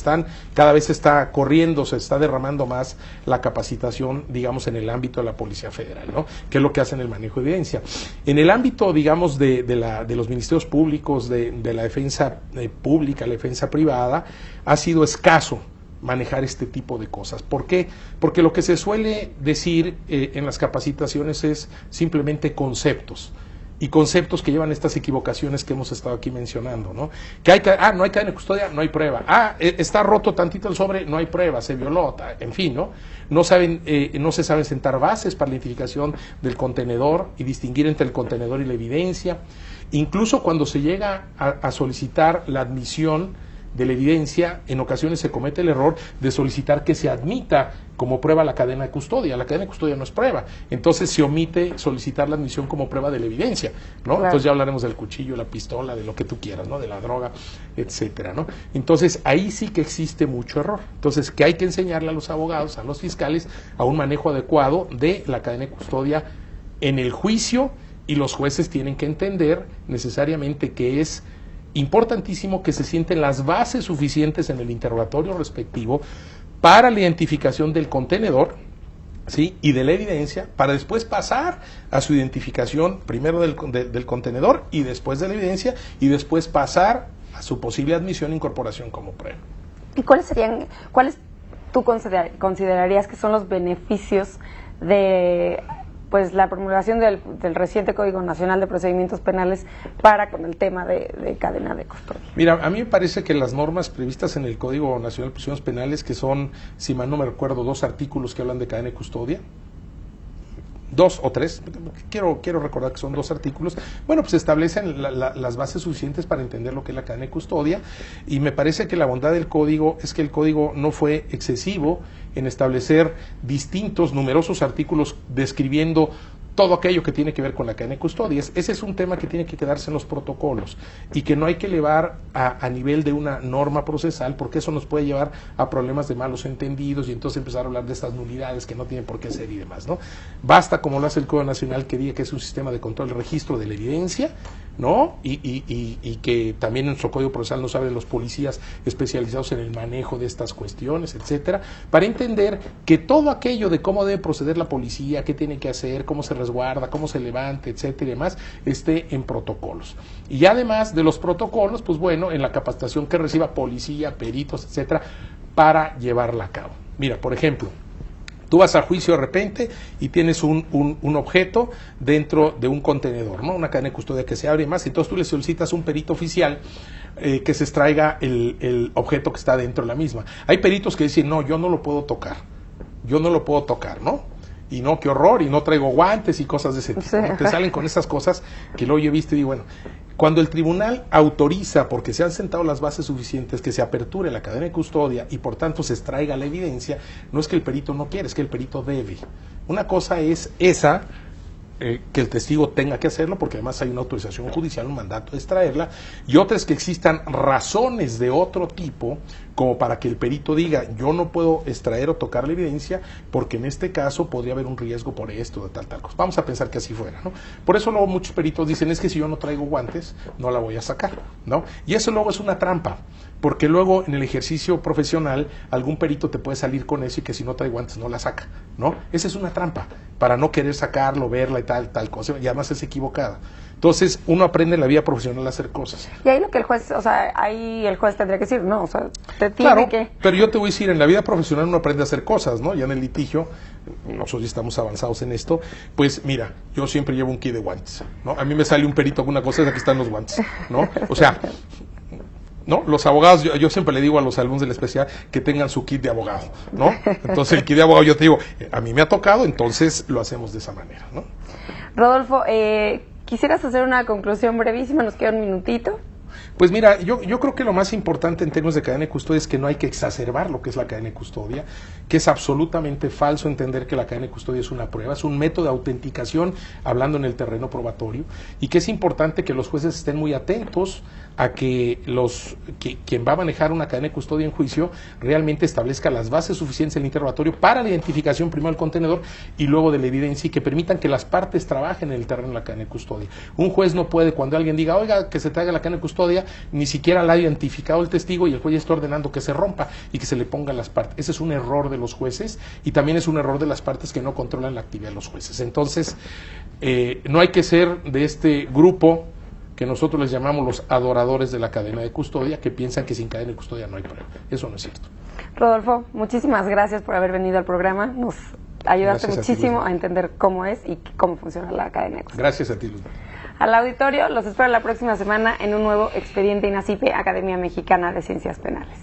cada vez está corriendo, se está derramando más la capacitación, digamos, en el ámbito de la Policía Federal, ¿no? Que es lo que hace en el manejo de evidencia. En el ámbito, digamos, de los ministerios públicos, de la defensa pública, la defensa privada, ha sido escaso manejar este tipo de cosas. ¿Por qué? Porque lo que se suele decir en las capacitaciones es simplemente conceptos. Y conceptos que llevan estas equivocaciones que hemos estado aquí mencionando, ¿no? Que no hay cadena de custodia, no hay prueba. Está roto tantito el sobre, no hay prueba, se violó, en fin, ¿no? No se saben sentar bases para la identificación del contenedor y distinguir entre el contenedor y la evidencia. Incluso cuando se llega a solicitar la admisión de la evidencia, en ocasiones se comete el error de solicitar que se admita como prueba la cadena de custodia. La cadena de custodia no es prueba, entonces se omite solicitar la admisión como prueba de la evidencia, ¿no? Claro. Entonces ya hablaremos del cuchillo, la pistola, de lo que tú quieras, ¿no? De la droga, etcétera, ¿no? Entonces ahí sí que existe mucho error. Entonces, que hay que enseñarle a los abogados, a los fiscales, a un manejo adecuado de la cadena de custodia en el juicio, y los jueces tienen que entender necesariamente que es importantísimo que se sienten las bases suficientes en el interrogatorio respectivo para la identificación del contenedor, ¿sí? Y de la evidencia, para después pasar a su identificación primero del contenedor y después de la evidencia, y después pasar a su posible admisión e incorporación como prueba. ¿Y cuáles tú considerarías que son los beneficios de pues la promulgación del reciente Código Nacional de Procedimientos Penales para con el tema de cadena de custodia? Mira, a mí me parece que las normas previstas en el Código Nacional de Procedimientos Penales, que son, si mal no me recuerdo, 2 artículos que hablan de cadena de custodia, 2 o 3, quiero recordar que son 2 artículos, bueno, pues establecen las bases suficientes para entender lo que es la cadena de custodia, y me parece que la bondad del código es que el código no fue excesivo en establecer numerosos artículos describiendo todo aquello que tiene que ver con la cadena de custodia. Ese es un tema que tiene que quedarse en los protocolos y que no hay que elevar a nivel de una norma procesal, porque eso nos puede llevar a problemas de malos entendidos y entonces empezar a hablar de estas nulidades que no tienen por qué ser y demás, ¿no? Basta, como lo hace el Código Nacional, que diga que es un sistema de control y registro de la evidencia, ¿no? Y que también en nuestro Código Procesal nos hablan los policías especializados en el manejo de estas cuestiones, etcétera, para entender que todo aquello de cómo debe proceder la policía, qué tiene que hacer, cómo se resguarda, cómo se levante, etcétera y demás, esté en protocolos. Y además de los protocolos, pues bueno, en la capacitación que reciba policía, peritos, etcétera, para llevarla a cabo. Mira, por ejemplo, tú vas a juicio de repente y tienes un objeto dentro de un contenedor, ¿no? Una cadena de custodia que se abre y más, y entonces tú le solicitas a un perito oficial que se extraiga el objeto que está dentro de la misma. Hay peritos que dicen, no, yo no lo puedo tocar, ¿no? y no, qué horror, y no traigo guantes y cosas de ese tipo, ¿no? Te salen con esas cosas que luego yo he visto y digo, bueno, cuando el tribunal autoriza, porque se han sentado las bases suficientes, que se aperture la cadena de custodia y por tanto se extraiga la evidencia, no es que el perito no quiera, es que el perito debe. Una cosa es esa, que el testigo tenga que hacerlo, porque además hay una autorización judicial, un mandato de extraerla, y otra es que existan razones de otro tipo, como para que el perito diga, yo no puedo extraer o tocar la evidencia, porque en este caso podría haber un riesgo por esto, de tal cosa. Vamos a pensar que así fuera, ¿no? Por eso luego muchos peritos dicen, es que si yo no traigo guantes, no la voy a sacar, ¿no? Y eso luego es una trampa, porque luego en el ejercicio profesional, algún perito te puede salir con eso y que si no trae guantes no la saca, ¿no? Esa es una trampa, para no querer sacarlo, verla y tal cosa, y además es equivocada. Entonces, uno aprende en la vida profesional a hacer cosas. Y ahí lo que el juez, o sea, ahí el juez tendría que decir, no, o sea, te tiene claro, que... pero yo te voy a decir, en la vida profesional uno aprende a hacer cosas, ¿no? Ya en el litigio, nosotros ya estamos avanzados en esto, pues mira, yo siempre llevo un kit de guantes, ¿no? A mí me sale un perito alguna cosa, aquí están los guantes, ¿no? O sea, ¿no? Los abogados, yo siempre le digo a los alumnos de la especialidad que tengan su kit de abogado, ¿no? Entonces el kit de abogado yo te digo, a mí me ha tocado, entonces lo hacemos de esa manera, ¿no? Rodolfo, ¿quisieras hacer una conclusión brevísima? Nos queda un minutito. Pues mira, yo creo que lo más importante en términos de cadena de custodia es que no hay que exacerbar lo que es la cadena de custodia, que es absolutamente falso entender que la cadena de custodia es una prueba, es un método de autenticación hablando en el terreno probatorio, y que es importante que los jueces estén muy atentos a que quien va a manejar una cadena de custodia en juicio realmente establezca las bases suficientes del interrogatorio para la identificación primero del contenedor y luego de la evidencia, y que permitan que las partes trabajen en el terreno de la cadena de custodia. Un juez no puede, cuando alguien diga, oiga, que se traiga la cadena de custodia, ni siquiera la ha identificado el testigo y el juez ya está ordenando que se rompa y que se le pongan las partes. Ese es un error de los jueces y también es un error de las partes que no controlan la actividad de los jueces. Entonces, no hay que ser de este grupo que nosotros les llamamos los adoradores de la cadena de custodia, que piensan que sin cadena de custodia no hay prueba. Eso no es cierto. Rodolfo, muchísimas gracias por haber venido al programa. Nos ayudaste muchísimo a entender cómo es y cómo funciona la cadena de custodia. Gracias a ti, Luz. Al auditorio, los espero la próxima semana en un nuevo Expediente INACIPE, Academia Mexicana de Ciencias Penales.